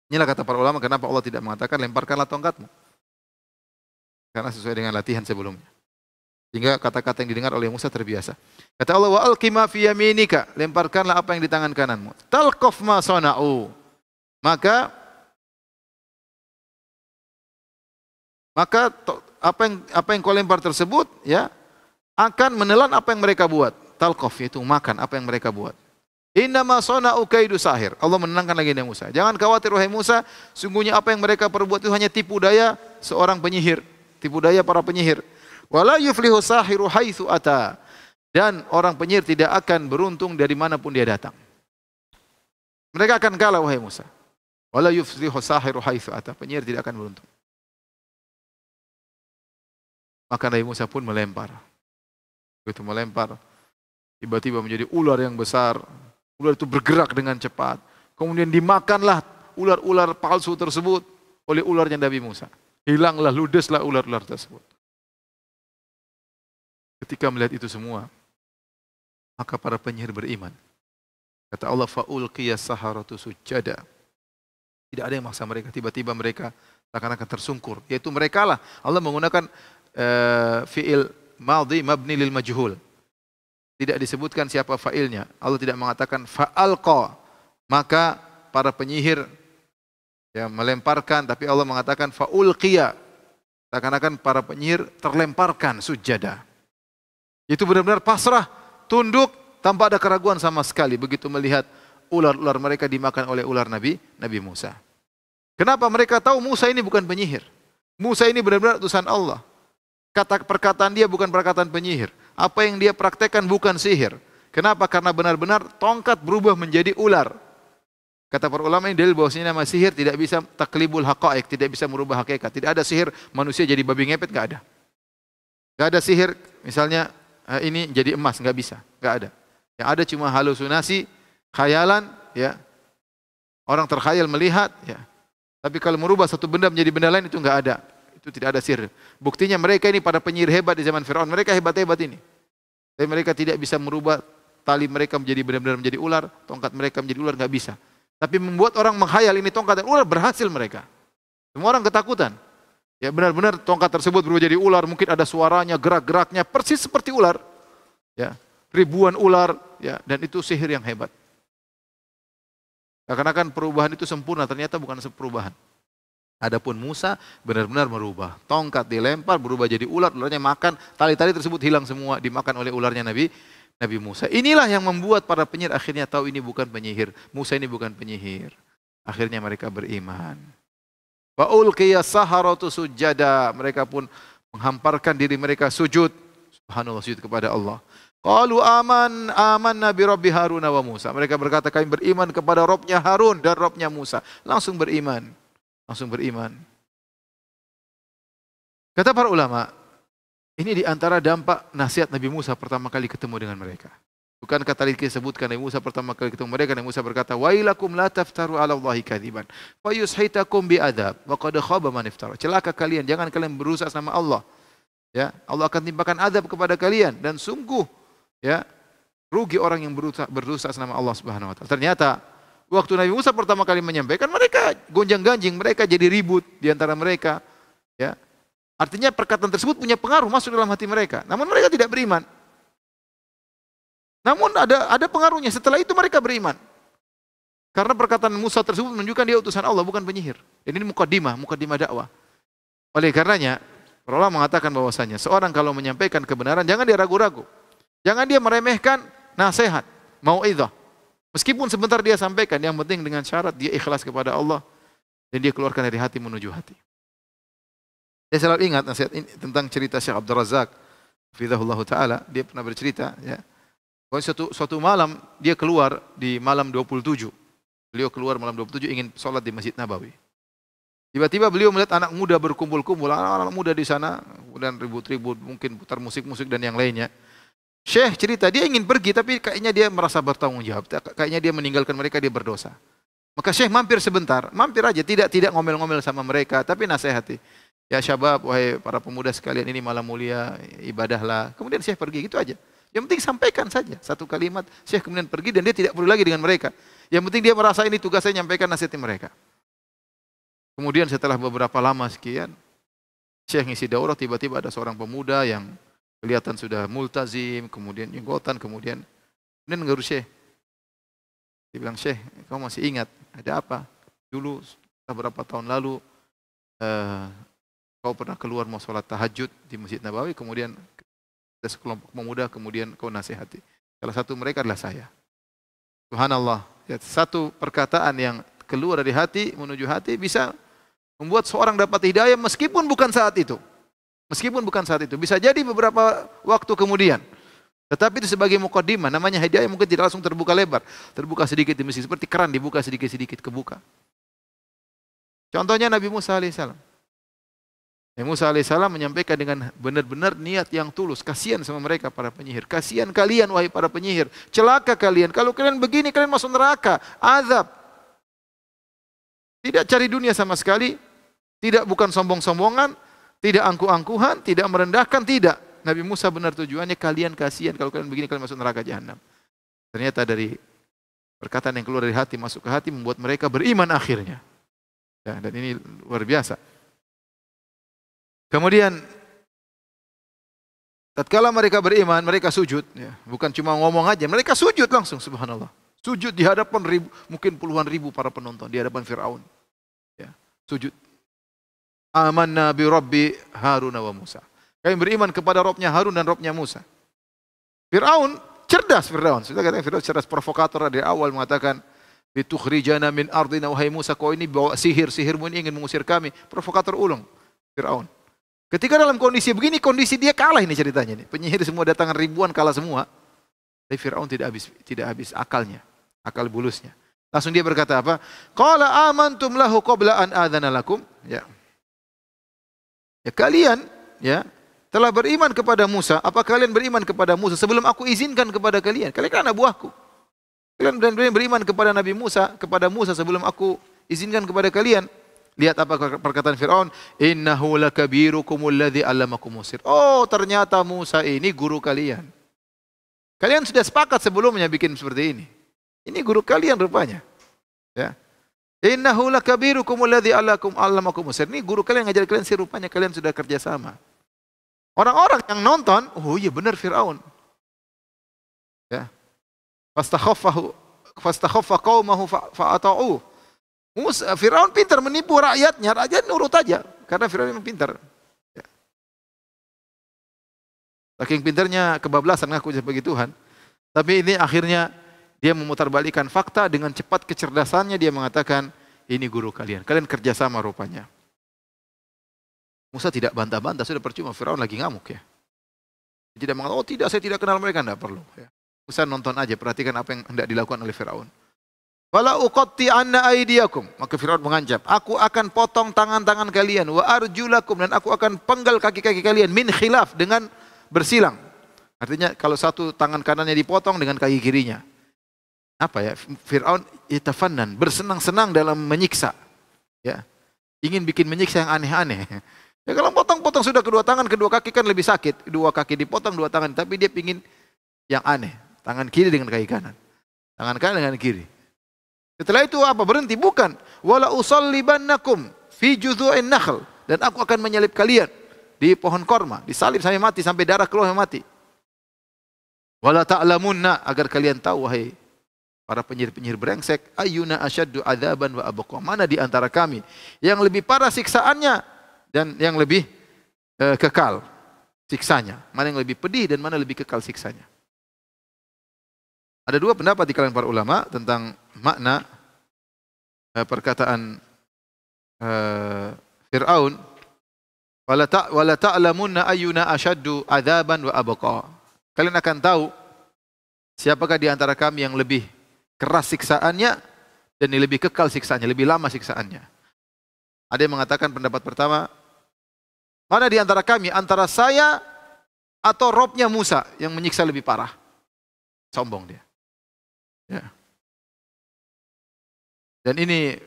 Inilah kata para ulama kenapa Allah tidak mengatakan lemparkanlah tongkatmu. Karena sesuai dengan latihan sebelumnya. Sehingga kata-kata yang didengar oleh Musa terbiasa. Kata Allah, "Wa alqi ma fi yaminika." Lemparkanlah apa yang di tangan kananmu. "Talqaf ma sana'u." Maka apa yang kau lempar tersebut, ya, akan menelan apa yang mereka buat. Talqaf yaitu makan apa yang mereka buat. "Innama sana'u kaidu sahir." Allah menenangkan lagi Nabi Musa. Jangan khawatir wahai Musa, sungguhnya apa yang mereka perbuat itu hanya tipu daya seorang penyihir, tipu daya para penyihir. "Wala yuflihu sahiru haitsu ata." Dan orang penyihir tidak akan beruntung dari manapun dia datang. Mereka akan kalah wahai Musa. "Wala yuflihu sahiru haitsu ata." Penyihir tidak akan beruntung. Maka Nabi Musa pun melempar. Begitu melempar, tiba-tiba menjadi ular yang besar. Ular itu bergerak dengan cepat. Kemudian dimakanlah ular-ular palsu tersebut oleh ularnya Nabi Musa. Hilanglah, ludeslah ular-ular tersebut. Ketika melihat itu semua, maka para penyihir beriman. Kata Allah, fa'ulqiya saharatu sujada. Tidak ada yang maksa mereka, tiba-tiba mereka seakan-akan tersungkur. Yaitu mereka lah. Allah menggunakan fi'il madhi mabni lil majhul. Tidak disebutkan siapa fa'ilnya. Allah tidak mengatakan fa'alqa. Maka para penyihir ya melemparkan, tapi Allah mengatakan fa'ulqiya. Seakan-akan para penyihir terlemparkan sujada. Itu benar-benar pasrah, tunduk, tanpa ada keraguan sama sekali. Begitu melihat ular-ular mereka dimakan oleh ular Nabi Musa. Kenapa? Mereka tahu Musa ini bukan penyihir. Musa ini benar-benar utusan Allah. Perkataan dia bukan perkataan penyihir. Apa yang dia praktekkan bukan sihir. Kenapa? Karena benar-benar tongkat berubah menjadi ular. Kata para ulama ini dalil bahwasanya nama sihir tidak bisa taklibul haqaiq, tidak bisa merubah hakikat. Tidak ada sihir manusia jadi babi ngepet, enggak ada. Enggak ada sihir misalnya ini jadi emas, enggak bisa, enggak ada. Yang ada cuma halusinasi, khayalan, ya. Orang terkhayal melihat, ya. Tapi kalau merubah satu benda menjadi benda lain itu enggak ada. Itu tidak ada sihir. Buktinya mereka ini para penyihir hebat di zaman Firaun. Mereka hebat-hebat ini. Tapi mereka tidak bisa merubah tali mereka menjadi benar-benar menjadi ular, tongkat mereka menjadi ular, enggak bisa. Tapi membuat orang menghayal ini tongkat dan ular, berhasil mereka. Semua orang ketakutan. Ya benar-benar tongkat tersebut berubah jadi ular, mungkin ada suaranya, gerak-geraknya persis seperti ular. Ya, ribuan ular, ya, dan itu sihir yang hebat. Seakan-akan perubahan itu sempurna, ternyata bukan perubahan. Adapun Musa benar-benar merubah. Tongkat dilempar berubah jadi ular, ularnya makan, tali-tali tersebut hilang semua, dimakan oleh ularnya Nabi Musa. Inilah yang membuat para penyihir akhirnya tahu ini bukan penyihir. Musa ini bukan penyihir. Akhirnya mereka beriman. Wa ulqiya saharatu sujada. Mereka pun menghamparkan diri mereka sujud. Subhanallah, sujud kepada Allah. Qalu amanna bi rabbi Harun wa Musa. Mereka berkata kami beriman kepada Rabbnya Harun dan Rabbnya Musa. Langsung beriman. Langsung beriman. Kata para ulama, ini di antara dampak nasihat Nabi Musa pertama kali ketemu dengan mereka. Bukankah tadi disebutkan Nabi Musa pertama kali ketemu mereka, Nabi Musa berkata, "Wailakum la taftaru 'ala Allahi kadziban, fa yushitakum bi adzab, wa qad khaba man iftara." Celaka kalian, jangan kalian berusaha sama Allah. Ya, Allah akan timpakan azab kepada kalian dan sungguh ya rugi orang yang berusaha sama Allah Subhanahu wa taala. Ternyata waktu Nabi Musa pertama kali menyampaikan, mereka gonjang-ganjing, mereka jadi ribut di antara mereka, ya. Artinya perkataan tersebut punya pengaruh masuk dalam hati mereka. Namun mereka tidak beriman. Namun ada pengaruhnya. Setelah itu mereka beriman. Karena perkataan Musa tersebut menunjukkan dia utusan Allah, bukan penyihir. Dan ini mukaddimah dakwah. Oleh karenanya, para ulama mengatakan bahwasanya seorang kalau menyampaikan kebenaran, jangan dia ragu-ragu. Jangan dia meremehkan nasihat, mau'izah. Meskipun sebentar dia sampaikan, yang penting dengan syarat dia ikhlas kepada Allah dan dia keluarkan dari hati menuju hati. Saya selalu ingat nasihat ini tentang cerita Syekh Abdul Razak, hafizahullah taala. Dia pernah bercerita, ya. Suatu malam dia keluar di malam 27. Beliau keluar malam 27 ingin sholat di Masjid Nabawi. Tiba-tiba beliau melihat anak muda berkumpul-kumpul, anak-anak muda di sana, kemudian ribut-ribut, mungkin putar musik-musik dan yang lainnya. Syekh cerita dia ingin pergi, tapi kayaknya dia merasa bertanggung jawab. Kayaknya dia meninggalkan mereka, dia berdosa. Maka Syekh mampir sebentar, mampir aja, tidak ngomel-ngomel sama mereka, tapi nasihati. Ya syabab, wahai para pemuda sekalian, ini malam mulia, ibadahlah. Kemudian Syekh pergi, gitu aja. Yang penting sampaikan saja satu kalimat, Syekh kemudian pergi dan dia tidak perlu lagi dengan mereka. Yang penting dia merasa ini tugas saya menyampaikan nasihat mereka. Kemudian setelah beberapa lama sekian, Syekh ngisi daurah, tiba-tiba ada seorang pemuda yang kelihatan sudah multazim, kemudian jenggotan, kemudian ngeru Syekh. Dia bilang, "Syekh, kamu masih ingat ada apa? Dulu beberapa tahun lalu kau pernah keluar mau sholat tahajud di Masjid Nabawi, kemudian ada sekelompok pemuda, kemudian kau nasihati. Salah satu mereka adalah saya." Subhanallah, ya, satu perkataan yang keluar dari hati menuju hati bisa membuat seorang dapat hidayah meskipun bukan saat itu. Meskipun bukan saat itu, bisa jadi beberapa waktu kemudian. Tetapi itu sebagai mukaddimah, namanya hidayah mungkin tidak langsung terbuka lebar. Terbuka sedikit demi sedikit, seperti keran dibuka sedikit-sedikit kebuka. Contohnya Nabi Musa alaihissalam. Nabi Musa alaihissalam menyampaikan dengan benar-benar niat yang tulus. Kasihan sama mereka para penyihir. Kasihan kalian wahai para penyihir. Celaka kalian. Kalau kalian begini kalian masuk neraka. Azab. Tidak cari dunia sama sekali. Tidak bukan sombong-sombongan, tidak angkuh-angkuhan, tidak merendahkan, tidak. Nabi Musa benar tujuannya kalian kasihan kalau kalian begini kalian masuk neraka jahanam. Ternyata dari perkataan yang keluar dari hati masuk ke hati membuat mereka beriman akhirnya. Ya, dan ini luar biasa. Kemudian tatkala mereka beriman, mereka sujud, ya, bukan cuma ngomong aja, mereka sujud langsung, subhanallah. Sujud di hadapan mungkin puluhan ribu para penonton di hadapan Firaun. Ya, sujud. Amanna bi Rabbi Harun wa Musa. Kami beriman kepada Robnya Harun dan Robnya Musa. Firaun cerdas, Firaun. Sudah katakan Firaun cerdas, provokator dari awal mengatakan litukhrijana min ardina wahai Musa, kau ini bawa sihirmu ini ingin mengusir kami. Provokator ulung Firaun. Ketika dalam kondisi begini, kondisi dia kalah ini ceritanya nih. Penyihir semua datangan ribuan kalah semua. Tapi Firaun tidak habis akalnya, akal bulusnya. Langsung dia berkata apa? Qala amantum lahu qabla an adzana lakum. Ya. Ya kalian ya telah beriman kepada Musa. Apa kalian beriman kepada Musa sebelum aku izinkan kepada kalian? Kalian kan anak buahku. Kalian beriman kepada Nabi Musa, kepada Musa sebelum aku izinkan kepada kalian. Lihat apa perkataan Firaun, innahu lakabirukumul ladzi 'allamakumus sir. Oh, ternyata Musa ini guru kalian. Kalian sudah sepakat sebelumnya bikin seperti ini. Ini guru kalian rupanya. Ya. Innahu lakabirukumul ladzi 'allamakumus sir. Ini guru kalian ngajar kalian sih, rupanya kalian sudah kerja sama. Orang-orang yang nonton, oh iya benar Firaun. Ya. Fastakhaffa qaumahu fa'ata'u. Firaun pintar menipu rakyatnya, rakyat nurut aja karena Firaun memang pintar. Ya. Saking pintarnya kebablasan ngaku sebagai Tuhan. Tapi ini akhirnya dia memutarbalikkan fakta dengan cepat kecerdasannya, dia mengatakan ini guru kalian. Kalian kerjasama rupanya. Musa tidak bantah-bantah, sudah percuma, Firaun lagi ngamuk ya. Dia tidak mengatakan, oh tidak, saya tidak kenal mereka, tidak perlu. Ya. Musa nonton aja, perhatikan apa yang hendak dilakukan oleh Firaun. Fala uqatti'anna aydiyakum, maka Firaun mengancam, aku akan potong tangan-tangan kalian, wa arjulakum, dan aku akan penggal kaki-kaki kalian, min khilaf, dengan bersilang. Artinya kalau satu tangan kanannya dipotong dengan kaki kirinya. Apa ya? Firaun itafannan, bersenang-senang dalam menyiksa. Ya. Ingin bikin menyiksa yang aneh-aneh. Ya kalau potong-potong sudah kedua tangan, kedua kaki kan lebih sakit. Dua kaki dipotong, dua tangan. Tapi dia ingin yang aneh. Tangan kiri dengan kaki kanan. Tangan kanan dengan kiri. Setelah itu apa? Berhenti? Bukan. Wala usallibannakum fi judhu'in nakhl. Dan aku akan menyalib kalian di pohon korma. Disalib sampai mati, sampai darah keluar sampai mati. Wala ta'lamunna, agar kalian tahu, wahai para penyihir-penyihir brengsek, ayyuna asyaddu adzaban wa abqa. Mana di antara kami yang lebih parah siksaannya dan yang lebih kekal siksanya. Mana yang lebih pedih dan mana lebih kekal siksanya. Ada dua pendapat di kalangan para ulama tentang makna perkataan Fir'aun. Wala ta'lamunna ayyuna asyaddu adzaban wa abqa. Kalian akan tahu siapakah di antara kami yang lebih keras siksaannya dan yang lebih kekal siksaannya, lebih lama siksaannya. Ada yang mengatakan pendapat pertama, mana di antara kami, antara saya atau Robnya Musa yang menyiksa lebih parah. Sombong dia. Ya. Dan ini,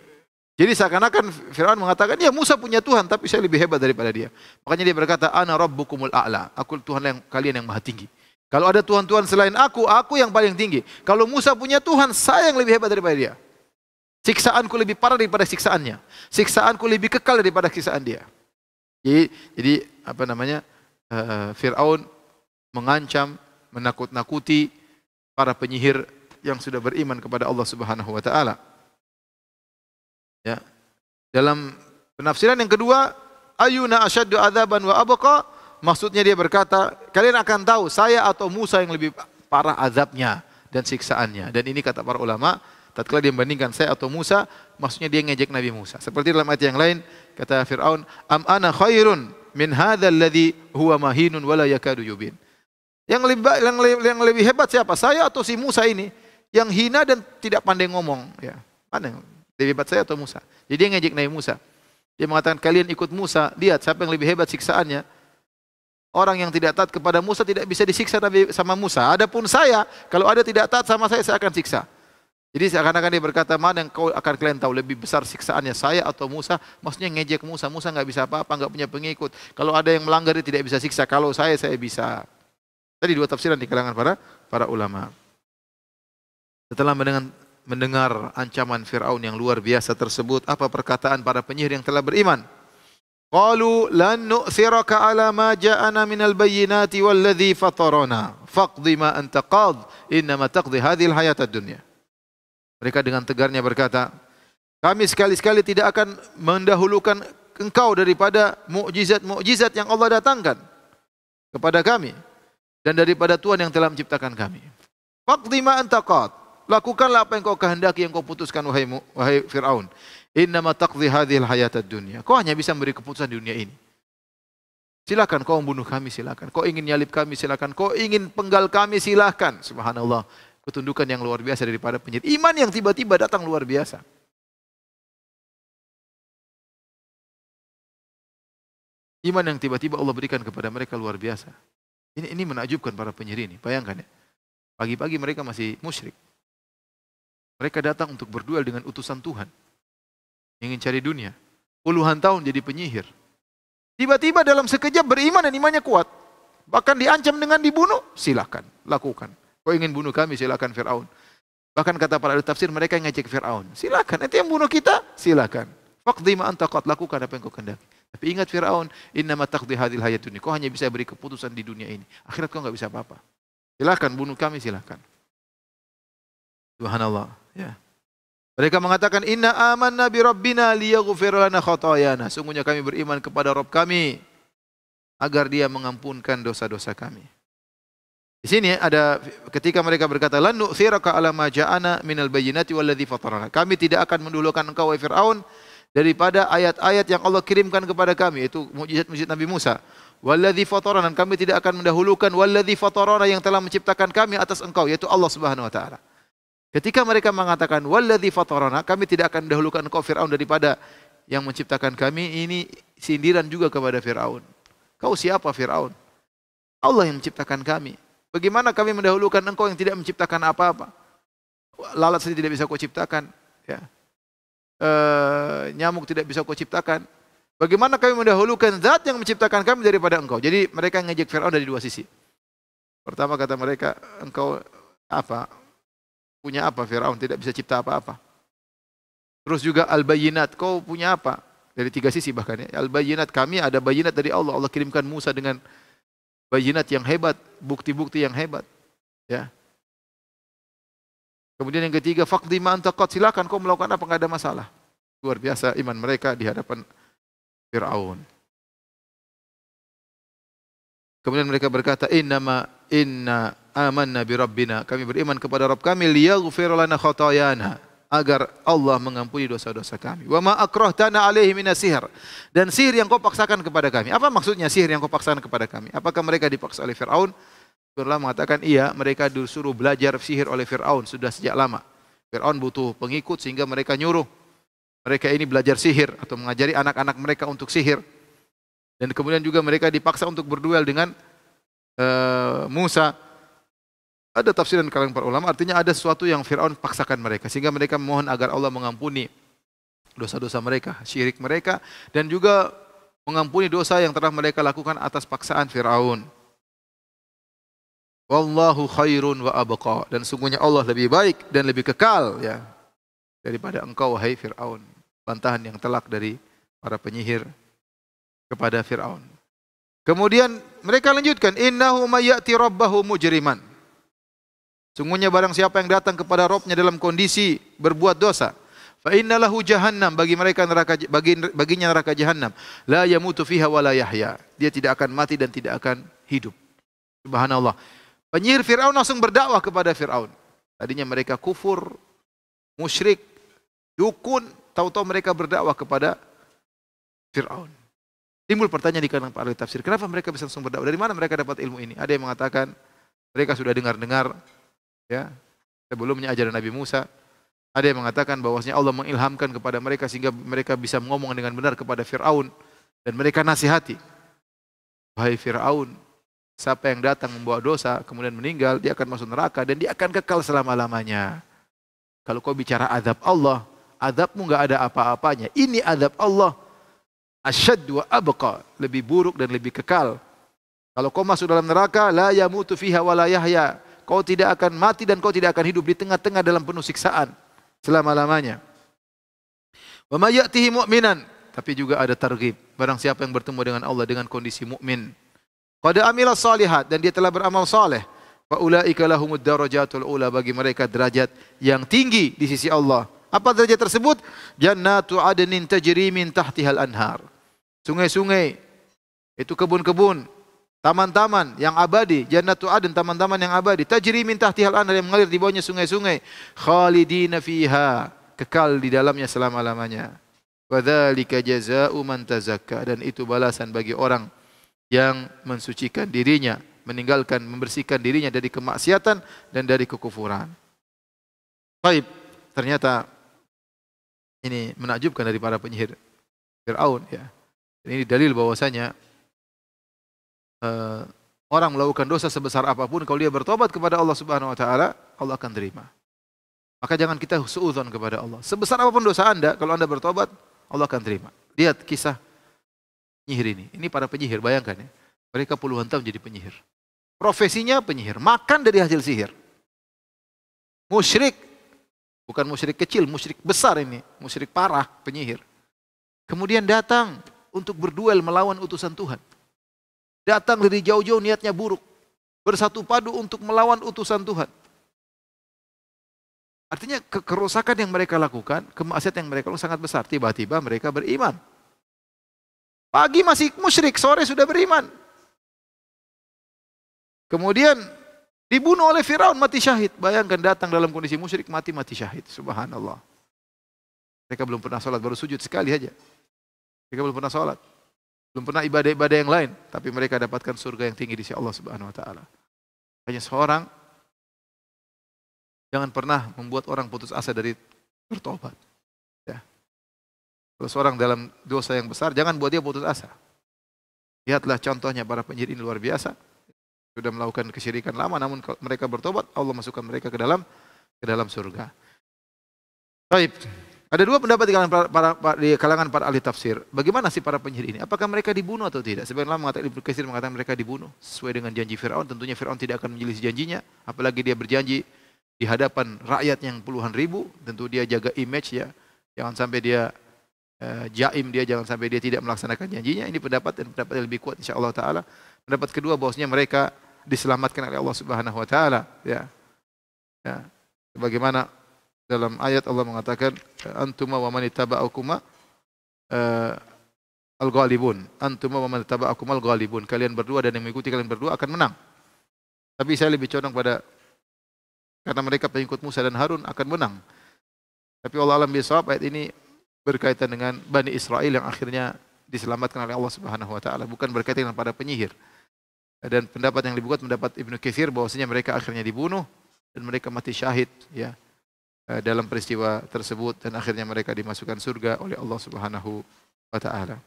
jadi seakan-akan Firaun mengatakan, ya Musa punya Tuhan, tapi saya lebih hebat daripada dia. Makanya dia berkata, ana rabbukumul a'la. Aku Tuhan kalian yang maha tinggi. Kalau ada Tuhan-Tuhan selain aku yang paling tinggi. Kalau Musa punya Tuhan, saya yang lebih hebat daripada dia. Siksaanku lebih parah daripada siksaannya. Siksaanku lebih kekal daripada siksaan dia. Jadi apa namanya? Firaun mengancam, menakut-nakuti para penyihir yang sudah beriman kepada Allah Subhanahu wa taala. Ya. Dalam penafsiran yang kedua, ayyuna asyaddu adzaban wa abqa, maksudnya dia berkata, kalian akan tahu saya atau Musa yang lebih parah azabnya dan siksaannya. Dan ini kata para ulama, tatkala dia membandingkan saya atau Musa, maksudnya dia ngejek Nabi Musa. Seperti dalam ayat yang lain, kata Fir'aun, am ana khairun min hadzal ladzi huwa mahinun wala yakadu yubin. Yang lebih hebat siapa? Saya atau si Musa ini yang hina dan tidak pandai ngomong, ya. Mana yang lebih hebat, saya atau Musa? Jadi dia ngejek Nabi Musa. Dia mengatakan kalian ikut Musa, lihat siapa yang lebih hebat siksaannya. Orang yang tidak taat kepada Musa tidak bisa disiksa sama Musa. Adapun saya, kalau ada tidak taat sama saya akan siksa. Jadi seakan-akan dia berkata, mana yang kau akan kalian tahu lebih besar siksaannya, saya atau Musa? Maksudnya ngejek Musa. Musa nggak bisa apa-apa, nggak punya pengikut. Kalau ada yang melanggar dia tidak bisa siksa. Kalau saya bisa. Tadi dua tafsiran di kalangan para ulama. Setelah mendengar ancaman Fir'aun yang luar biasa tersebut, apa perkataan para penyihir yang telah beriman? Qalu lan nu'thiraka ala ma ja'ana minal bayyinati walladhi fatarana faqdi ma anta qad innama taqdi hadhil hayatad dunya. Mereka dengan tegarnya berkata, kami sekali-sekali tidak akan mendahulukan engkau daripada mukjizat-mukjizat yang Allah datangkan kepada kami dan daripada Tuhan yang telah menciptakan kami. Faqdi ma anta qad. Lakukanlah apa yang kau kehendaki, yang kau putuskan wahai Fir'aun. Innama taqdi hadhil hayatad dunya. Kau hanya bisa memberi keputusan di dunia ini. Silakan kau membunuh kami, silakan. Kau ingin nyalib kami, silakan. Kau ingin penggal kami, silakan. Subhanallah. Ketundukan yang luar biasa daripada penyihir. Iman yang tiba-tiba datang luar biasa. Iman yang tiba-tiba Allah berikan kepada mereka luar biasa. Ini menakjubkan para penyihir ini. Bayangkan ya. Pagi-pagi mereka masih musyrik. Mereka datang untuk berduel dengan utusan Tuhan. Ingin cari dunia. Puluhan tahun jadi penyihir. Tiba-tiba dalam sekejap beriman dan imannya kuat. Bahkan diancam dengan dibunuh. Silakan, lakukan. Kau ingin bunuh kami, silakan Fir'aun. Bahkan kata para ahli tafsir, mereka yang ngejek Fir'aun. Silakan, nanti yang bunuh kita, silakan. Faqdi ma anta qad, lakukan apa yang kau kehendaki. Tapi ingat Fir'aun, innama taqdi hadhil hayat dunya. Kau hanya bisa beri keputusan di dunia ini. Akhirat kau enggak bisa apa-apa. Silakan bunuh kami, silakan. Subhanallah, ya. Mereka mengatakan, inna amanna bi rabbina liyaghfir lana khatayana. Sungguhnya kami beriman kepada Rabb kami agar Dia mengampunkan dosa-dosa kami. Di sini ada ketika mereka berkata, lan nu'thiraka ala ma ja'ana minal bayyinati walladzi fatarana. Kami tidak akan mendahulukan engkau wahai Firaun daripada ayat-ayat yang Allah kirimkan kepada kami, itu mukjizat-mukjizat Nabi Musa. Walladzi fatarana, kami tidak akan mendahulukan walladzi fatarana yang telah menciptakan kami atas engkau, yaitu Allah Subhanahu wa taala. Ketika mereka mengatakan walladzi fatarana, kami tidak akan mendahulukan engkau Firaun daripada yang menciptakan kami, ini sindiran juga kepada Firaun. Kau siapa Firaun? Allah yang menciptakan kami. Bagaimana kami mendahulukan engkau yang tidak menciptakan apa-apa? Lalat saja tidak bisa kau ciptakan. Ya. Nyamuk tidak bisa kau ciptakan. Bagaimana kami mendahulukan zat yang menciptakan kami daripada engkau? Jadi mereka ngejek Fir'aun dari dua sisi. Pertama kata mereka, engkau apa? Punya apa Fir'aun? Tidak bisa cipta apa-apa. Terus juga al-bayyinat, kau punya apa? Dari tiga sisi bahkan ya. Al-bayyinat, kami ada bayyinat dari Allah. Allah kirimkan Musa dengan bayyinat yang hebat, bukti-bukti yang hebat. Ya. Kemudian yang ketiga, faqdi ma anta qad, silakan kau melakukan apa, enggak ada masalah. Luar biasa iman mereka di hadapan Fir'aun. Kemudian mereka berkata, inna amanna bi rabbina, kami beriman kepada Rabb kami, liyaghfir lana khatayana, agar Allah mengampuni dosa-dosa kami. Wa ma akrahtana alaihi minas sihr, dan sihir yang kau paksakan kepada kami. Apa maksudnya sihir yang kau paksakan kepada kami? Apakah mereka dipaksa oleh Fir'aun? Fir'aun mengatakan iya, mereka disuruh belajar sihir oleh Fir'aun sudah sejak lama. Fir'aun butuh pengikut sehingga mereka nyuruh mereka ini belajar sihir atau mengajari anak-anak mereka untuk sihir. Dan kemudian juga mereka dipaksa untuk berduel dengan Musa. Ada tafsiran kalangan para ulama, artinya ada sesuatu yang Fir'aun paksakan mereka, sehingga mereka memohon agar Allah mengampuni dosa-dosa mereka, syirik mereka, dan juga mengampuni dosa yang telah mereka lakukan atas paksaan Fir'aun. Wallahu khairun wa abqa, dan sungguhnya Allah lebih baik dan lebih kekal ya daripada engkau wahai Fir'aun. Bantahan yang telak dari para penyihir kepada Fir'aun. Kemudian mereka lanjutkan, innahu may ya'ti rabbahu mujriman. Sungguhnya barang siapa yang datang kepada Rabbnya dalam kondisi berbuat dosa, fa innalahu jahannam, baginya neraka jahannam, la yamutu fiha wa la yahya. Dia tidak akan mati dan tidak akan hidup. Subhanallah. Penyihir Fir'aun langsung berdakwah kepada Fir'aun. Tadinya mereka kufur, musyrik, dukun, tahu-tahu mereka berdakwah kepada Fir'aun. Timbul pertanyaan di kalangan para ahli tafsir, kenapa mereka bisa langsung berdakwah? Dari mana mereka dapat ilmu ini? Ada yang mengatakan mereka sudah dengar-dengar ya sebelumnya ajaran Nabi Musa. Ada yang mengatakan bahwasanya Allah mengilhamkan kepada mereka sehingga mereka bisa ngomong dengan benar kepada Fir'aun dan mereka nasihati. Wahai Fir'aun, siapa yang datang membawa dosa kemudian meninggal, dia akan masuk neraka dan dia akan kekal selama-lamanya. Kalau kau bicara azab Allah, azabmu nggak ada apa-apanya. Ini azab Allah, asyad wa abqa, lebih buruk dan lebih kekal. Kalau kau masuk dalam neraka, la yamutu fiha wa la yahya, kau tidak akan mati dan kau tidak akan hidup di tengah-tengah dalam penuh siksaan selama-lamanya. Wa may ya'tihi mu'minan, tapi juga ada targhib. Barang siapa yang bertemu dengan Allah dengan kondisi mukmin, qad amila shalihat, dan dia telah beramal saleh, fa ulaika lahumud darajatul ula, bagi mereka derajat yang tinggi di sisi Allah. Apa derajat tersebut? Jannatu adnin tajri min tahtihal anhar. Sungai-sungai, itu kebun-kebun, taman-taman yang abadi. Jannatu adn, taman-taman yang abadi. Tajri min tahtihal anhar, yang mengalir di bawahnya sungai-sungai. Khalidina fiha, kekal di dalamnya selama-lamanya. Wa dzalika jazaa'u man tazakka, dan itu balasan bagi orang yang mensucikan dirinya, meninggalkan, membersihkan dirinya dari kemaksiatan dan dari kekufuran. Baik, ternyata ini menakjubkan dari para penyihir Fir'aun, ya. Ini dalil bahwasanya orang melakukan dosa sebesar apapun, kalau dia bertobat kepada Allah Subhanahu wa taala, Allah akan terima. Maka jangan kita suudzon kepada Allah. Sebesar apapun dosa Anda, kalau Anda bertobat, Allah akan terima. Lihat kisah penyihir ini. Ini para penyihir, bayangkan ya. Mereka puluhan tahun jadi penyihir. Profesinya penyihir, makan dari hasil sihir. Musyrik, bukan musyrik kecil, musyrik besar ini, musyrik parah, penyihir. Kemudian datang untuk berduel melawan utusan Tuhan. Datang dari jauh-jauh, niatnya buruk. Bersatu padu untuk melawan utusan Tuhan. Artinya kerusakan yang mereka lakukan, kemaksiatan yang mereka lakukan sangat besar. Tiba-tiba mereka beriman. Pagi masih musyrik, sore sudah beriman. Kemudian dibunuh oleh Firaun, mati syahid. Bayangkan datang dalam kondisi musyrik, mati syahid. Subhanallah. Mereka belum pernah sholat, baru sujud sekali aja. Mereka belum pernah sholat. Belum pernah ibadah-ibadah yang lain. Tapi mereka dapatkan surga yang tinggi di sisi Allah Subhanahu wa taala. Hanya seorang, jangan pernah membuat orang putus asa dari bertobat. Ya. Kalau seorang dalam dosa yang besar, jangan buat dia putus asa. Lihatlah contohnya para penyihir ini luar biasa. Sudah melakukan kesyirikan lama, namun mereka bertobat, Allah masukkan mereka ke dalam surga. Baik. Ada dua pendapat di kalangan para ahli tafsir. Bagaimana sih para penyihir ini? Apakah mereka dibunuh atau tidak? Sebenarnya Ibnu Katsir mengatakan mereka dibunuh sesuai dengan janji Firaun. Tentunya Firaun tidak akan menyelisih janjinya, apalagi dia berjanji di hadapan rakyat yang puluhan ribu. Tentu dia jaga image, ya. Jangan sampai dia jaim, jangan sampai dia tidak melaksanakan janjinya. Ini pendapat yang lebih kuat insyaallah taala. Pendapat kedua bahwasanya mereka diselamatkan oleh Allah Subhanahu wa taala, ya. Ya. Sebagaimana dalam ayat Allah mengatakan antuma wa man ittaba'akuma al-ghalibun. Antuma wa man ittaba'akuma al-ghalibun. Kalian berdua dan yang mengikuti kalian berdua akan menang. Tapi saya lebih condong pada karena mereka pengikut Musa dan Harun akan menang. Tapi Allah alam bisawab, ayat ini berkaitan dengan Bani Israel yang akhirnya diselamatkan oleh Allah Subhanahu wa taala, bukan berkaitan dengan para penyihir. Dan pendapat yang lebih kuat mendapat Ibnu Katsir bahwasanya mereka akhirnya dibunuh dan mereka mati syahid, ya, dalam peristiwa tersebut, dan akhirnya mereka dimasukkan surga oleh Allah Subhanahu wa taala.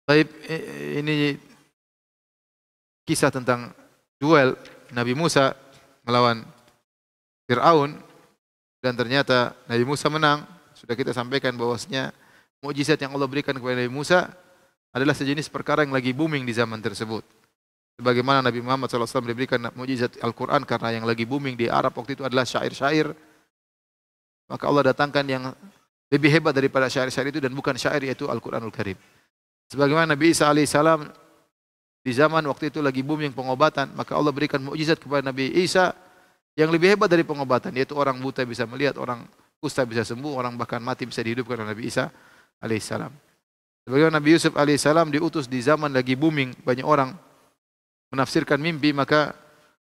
Baik, ini kisah tentang duel Nabi Musa melawan Fir'aun, dan ternyata Nabi Musa menang. Sudah kita sampaikan bahwasanya mukjizat yang Allah berikan kepada Nabi Musa adalah sejenis perkara yang lagi booming di zaman tersebut. Sebagaimana Nabi Muhammad SAW diberikan mukjizat Al-Quran karena yang lagi booming di Arab waktu itu adalah syair-syair. Maka Allah datangkan yang lebih hebat daripada syair-syair itu, dan bukan syair, yaitu Al-Quranul Karim. Sebagaimana Nabi Isa alaihissalam di zaman waktu itu lagi booming pengobatan, maka Allah berikan mukjizat kepada Nabi Isa yang lebih hebat dari pengobatan, yaitu orang buta bisa melihat, orang kusta bisa sembuh, orang bahkan mati bisa dihidupkan oleh Nabi Isa alaihissalam. Sebagaimana Nabi Yusuf alaihissalam diutus di zaman lagi booming, banyak orang menafsirkan mimpi, maka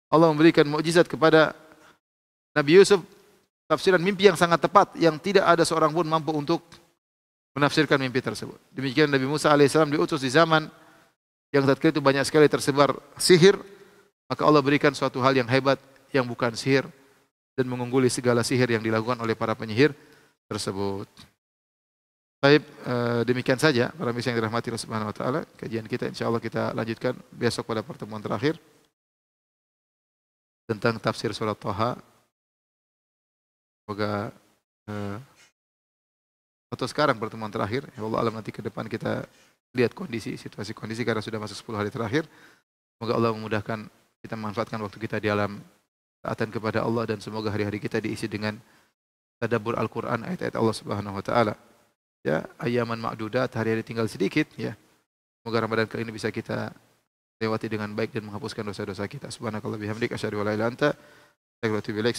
Allah memberikan mukjizat kepada Nabi Yusuf, tafsiran mimpi yang sangat tepat, yang tidak ada seorang pun mampu untuk menafsirkan mimpi tersebut. Demikian Nabi Musa alaihissalam diutus di zaman yang tatkala itu banyak sekali tersebar sihir, maka Allah berikan suatu hal yang hebat yang bukan sihir dan mengungguli segala sihir yang dilakukan oleh para penyihir tersebut. Baik, demikian saja para misi yang dirahmati Allah Subhanahu wa taala. Kajian kita insyaallah kita lanjutkan besok pada pertemuan terakhir tentang tafsir surat Thaha. Semoga atau sekarang pertemuan terakhir, ya Allah alam nanti ke depan kita lihat situasi kondisi karena sudah masuk 10 hari terakhir. Semoga Allah memudahkan kita memanfaatkan waktu kita di alam taatan kepada Allah dan semoga hari-hari kita diisi dengan tadabbur Al-Qur'an, ayat-ayat Allah Subhanahu wa taala. Ya, ayaman ma'dudat, hari-hari tinggal sedikit ya. Semoga Ramadan kali ini bisa kita lewati dengan baik dan menghapuskan dosa-dosa kita. Subhanakallah bihamdik asyhadu an la ilaha illa anta astaghfiruka wa atubu ilaik.